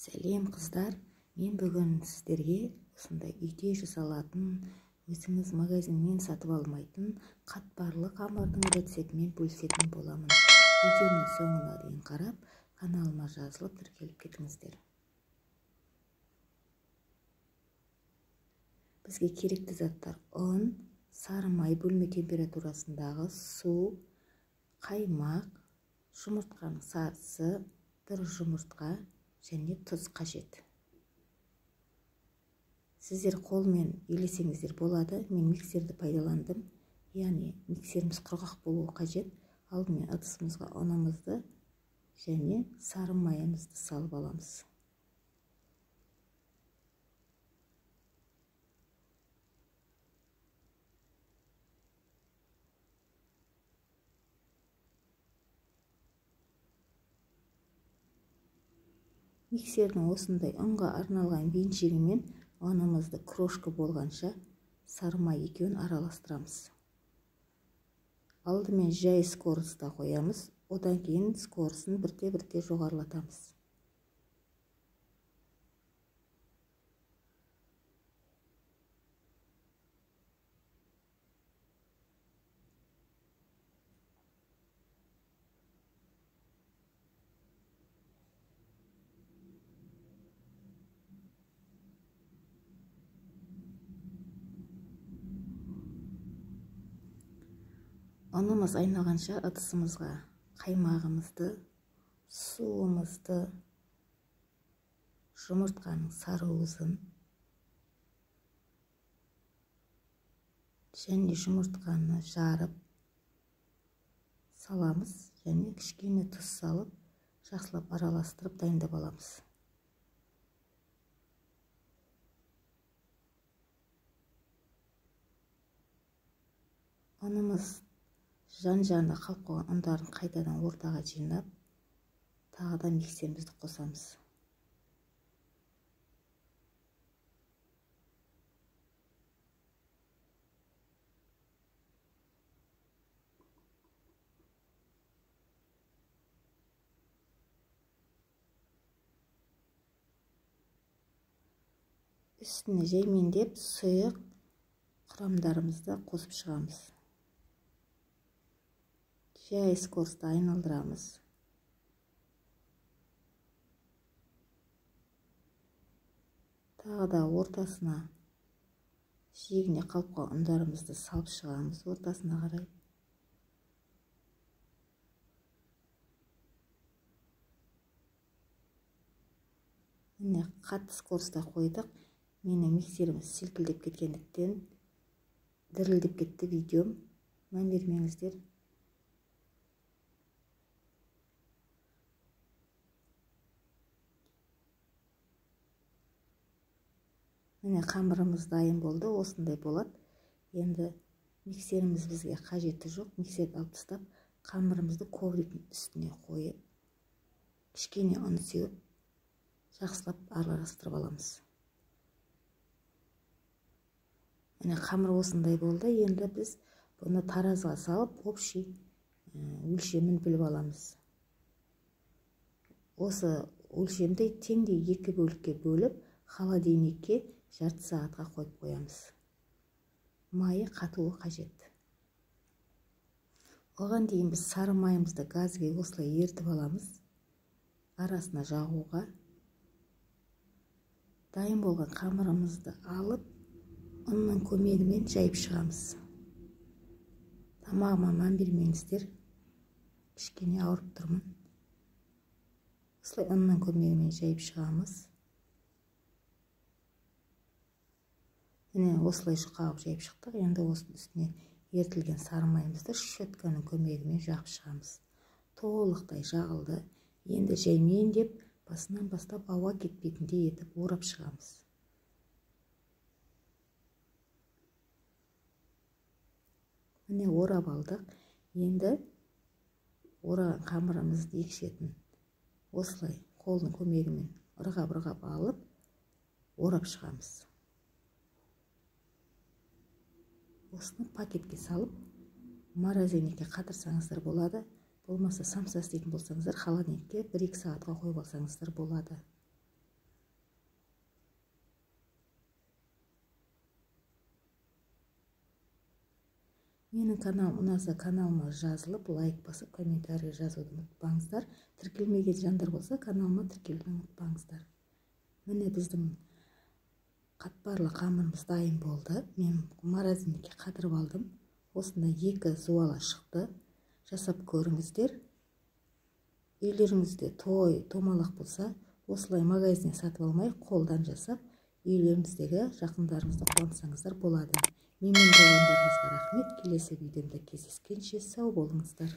Сәлем қыздар, мен бүгін сіздерге осындай үйде жасалатын, өзіңіз магазиннен сатып алмайтын қатпарлы қамырдың рецептімен бөлісетін боламын. Видеоның соңына дейін қарап, каналыма жазылып тіркеліп кетіңіздер. Бізге керекті заттар: ұн, сары май бөлме температурасындағы су, қаймақ, жұмыртқаның сарысы, дұрыс жұмыртқа және тұз қажет. Сіздер қолмен елесеңіздер болады. Мен миксерді пайдаландым. Яғни миксеріміз құрғақ болуы қажет. Алдымен ыдысымызға ұнымызды және сары майымызды салып аламыз. Миксердің осындай ұнға арналған венчигімен ұнымызды крошка болғанша сары май екеуін араластырамыз. Алдымен жай скорыста қоямыз, одан кейін скорысын бірте-бірте жоғарылатамыз. Ұнымыз айналғанша ыдысымызға қаймағымызды, суымызды, жұмыртқаның сарыуызын және жұмыртқаны жарып саламыз және кішкене тұз салып, жақсылап араластырып дайындап аламыз. Ұнымыз жан-жағында қалып қойған ұндарын қайтадан ортаға жинап, тағы да миксерімізді қосамыз. Үстіне жаймендеп сұйық құрамдарымызды қосып шығамыз. Жай скоросты айналдырамыз. Тағы да ортасына, жиегіне қалып қалған ұндарымызды салып шығамыз ортасына қарай. Міне қатты скоросты қойдық. Менің миксеріміз селкілдеп кеткендіктен дірілдеп кетті видеом. Мән бермеңіздер. Міне қамырымыз дайын болды, осындай болады. Енді миксеріміз бізге қажеті жоқ. Миксерді алып тастап, қамырымызды ковриктің үстіне қойып, кішкене ұн сеуіп, жақсылап араластырып аламыз. Міне қамыр осындай болды. Енді біз бұны таразыға салып, общий өлшемін біліп аламыз. Осы өлшемді теңдей 2 бөлікке бөліп, холодильникке жарты сағатқа қойып қоямыз. Майы қатуы қажет. Оған дейін біз сары майымызды газге осылай ертіп аламыз, арасына жағуға. Дайын болған қамырымызды алып, ұнның көмегімен жайып шығамыз. Тамағыма мән бермеңіздер, кішкене ауырып тұрмын. Осылай ұнның көмегімен жайып шығамыз. Міне осылай жұқалып жайып шықтық. Енді осының үстіне ертілген сары майымызды щетканың көмегімен жағып шығамыз. Толықтай жағылды. Енді жаймендеп, басынан бастап ауа кетпейтіндей етіп орап шығамыз. Міне орап алдық. Енді ораған қамырымызды екі шетін осылай қолдың көмегімен ырғап алып, орап шығамыз. Осыны пакетке салып, морозильникке қатырсаңыздар болады. Болмаса самса істейтін болсаңыздар, холодильникке 1-2 сағатқа қойып алсаңыздар болады. Менің каналым ұнаса, каналыма жазылып, лайк басып, комментарий жазуды ұмытпаңыздар. Тіркелмеген жандар болса, каналыма тіркелуді ұмытпаңыздар. Міне біздің қатпарлы қамырымыз дайын болды. Мен морозильникке қатырып алдым. Осындай 2 зуала шықты. Жасап көріңіздер. Үйлеріңізде томалақ болса, осылай магазиннен сатып алмай, қолдан жасап, үйлеріңіздегі жақындарыңызды қуантсаңыздар болады. Менімен болғандарыңызға рахмет. Келесі видеомда кездескенше сау болыңыздар.